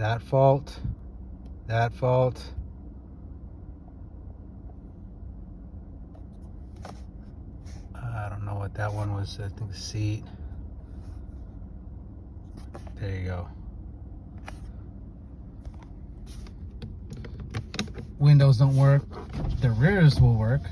that fault, that fault. I don't know what that one was. I think the seat. There you go. Windows don't work. The rears will work.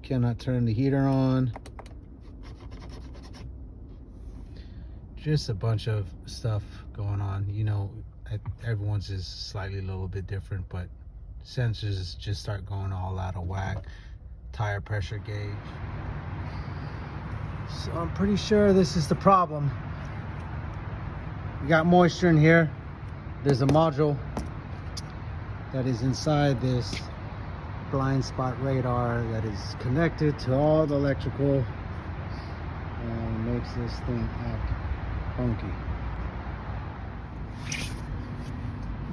Cannot turn the heater on. Just a bunch of stuff going on. You know, everyone's is slightly a little bit different, but sensors just start going all out of whack. Tire pressure gauge. So I'm pretty sure this is the problem. We got moisture in here. There's a module that is inside this blind spot radar that is connected to all the electrical and makes this thing act funky.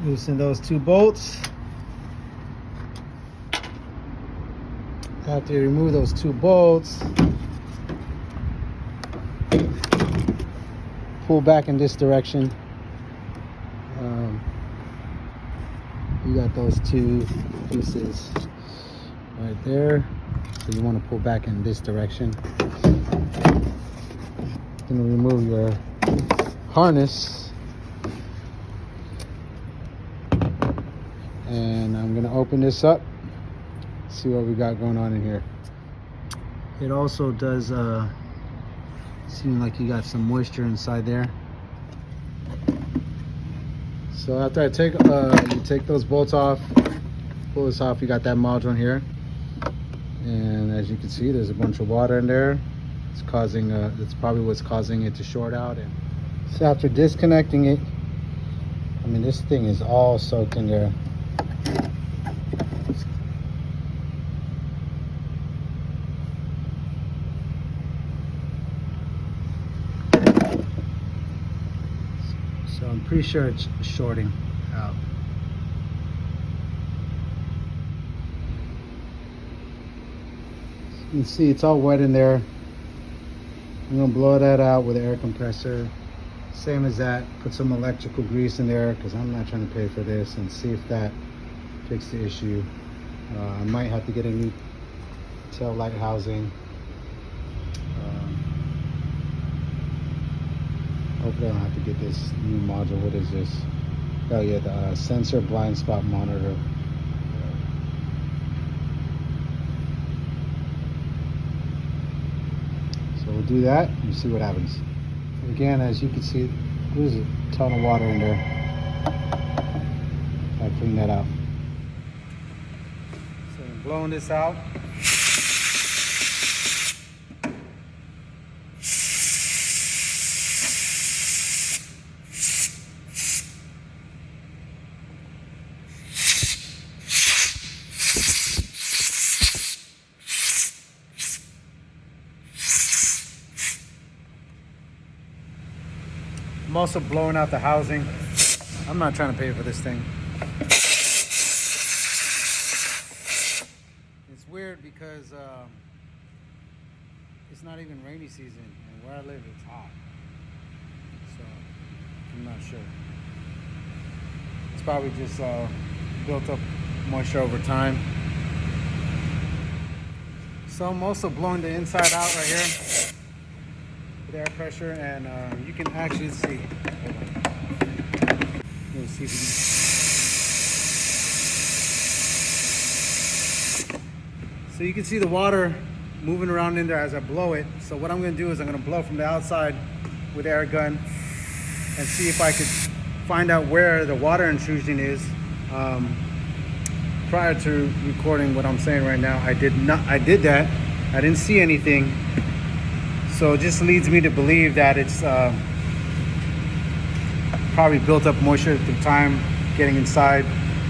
Loosen those two bolts. After you remove those two bolts, pull back in this direction. You got those two pieces right there, so you want to pull back in this direction. Then remove your harness, and I'm gonna open this up, see what we got going on in here. It also does seem like you got some moisture inside there. So after I take you take those bolts off, pull this off, you got that module in here, and as you can see, there's a bunch of water in there. It's causing that's probably what's causing it to short out. And so after disconnecting it, I mean, this thing is all soaked in there. So I'm pretty sure it's shorting out. You can see it's all wet in there. I'm gonna blow that out with an air compressor. Same as that, put some electrical grease in there because I'm not trying to pay for this, and see if that fixes the issue. I might have to get a new tail light housing. Hopefully I don't have to get this new module. What is this? Oh yeah, the sensor blind spot monitor. So we'll do that and see what happens. Again, as you can see, there's a ton of water in there. I'll clean that out. So I'm blowing this out. I'm also blowing out the housing. I'm not trying to pay for this thing. It's weird because it's not even rainy season, and where I live it's hot. So I'm not sure. It's probably just built up moisture over time. So I'm also blowing the inside out right here with air pressure, and you can actually see. Hold on. Let's see if we can. So you can see the water moving around in there as I blow it. So what I'm going to do is I'm going to blow from the outside with the air gun and see if I could find out where the water intrusion is. Prior to recording what I'm saying right now, I did that. I didn't see anything. So it just leads me to believe that it's probably built up moisture through time getting inside,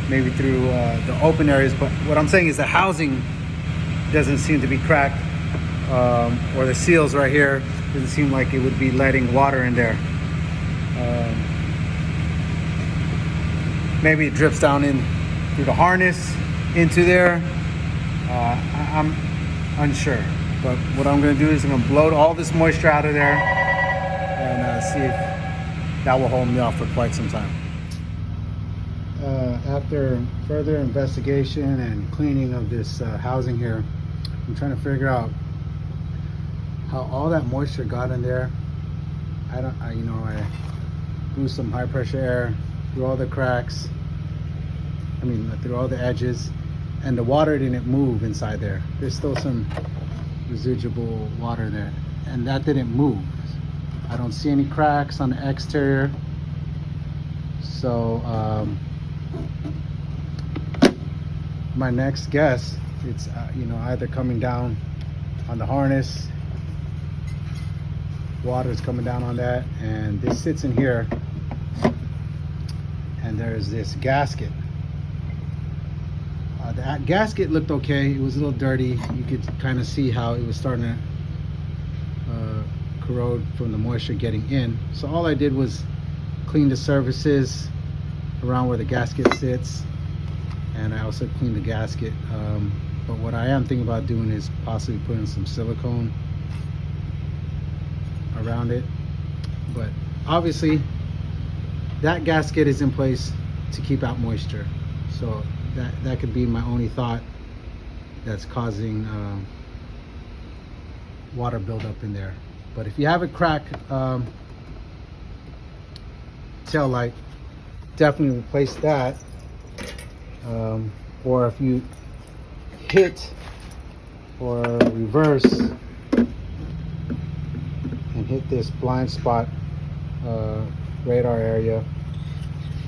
maybe through the open areas. But what I'm saying is the housing doesn't seem to be cracked, or the seals right here doesn't seem like it would be letting water in there. Maybe it drips down in through the harness into there. unsure. But what I'm going to do is I'm going to blow all this moisture out of there and see if that will hold me off for quite some time. After further investigation and cleaning of this housing here, I'm trying to figure out how all that moisture got in there. I blew some high pressure air through all the cracks, through all the edges, and the water didn't move inside there. There's still some residual water there, and that didn't move. I don't see any cracks on the exterior. So my next guess, it's either coming down on the harness, water's coming down on that, and this sits in here, and there's this gasket. The gasket looked okay. It was a little dirty. You could kind of see how it was starting to corrode from the moisture getting in. So all I did was clean the surfaces around where the gasket sits, and I also cleaned the gasket. But what I am thinking about doing is possibly putting some silicone around it. But obviously that gasket is in place to keep out moisture, so that could be my only thought that's causing water buildup in there. But if you have a cracked tail light, definitely replace that. Or if you hit or reverse and hit this blind spot radar area,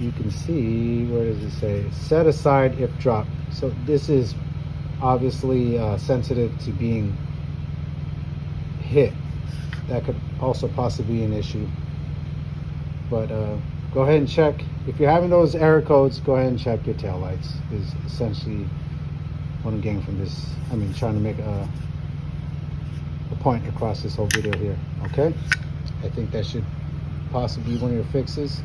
you can see, where does it say, set aside if dropped. So this is obviously sensitive to being hit. That could also possibly be an issue. But go ahead and check. If you're having those error codes, go ahead and check your tail lights, is essentially what I'm getting from this. Trying to make a point across this whole video here. Okay, I think that should possibly be one of your fixes.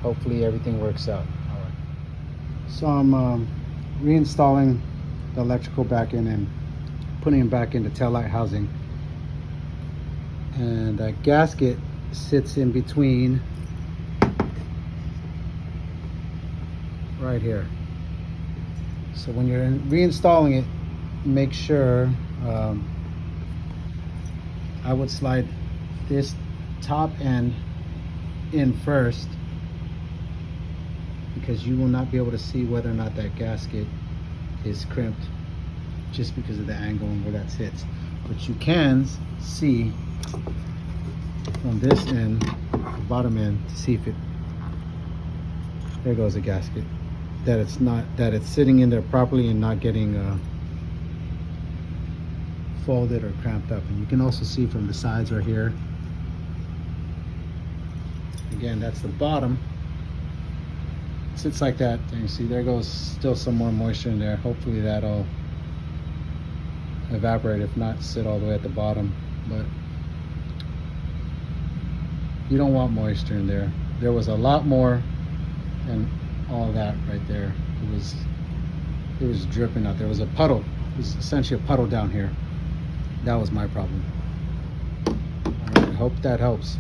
Hopefully everything works out. All right, so I'm reinstalling the electrical back in and putting it back into tail light housing, and that gasket sits in between right here. So when you're reinstalling it, make sure I would slide this top end in first, because you will not be able to see whether or not that gasket is crimped just because of the angle and where that sits. But you can see from this end, the bottom end, to see if it, there goes the gasket, that it's sitting in there properly and not getting folded or cramped up. And you can also see from the sides right here, again, that's the bottom, it sits like that, and you see there goes still some more moisture in there. Hopefully that'll evaporate, if not sit all the way at the bottom. But you don't want moisture in there. There was a lot more, and all that right there, it was dripping out. There was a puddle. It was essentially a puddle down here. That was my problem. All right, I hope that helps.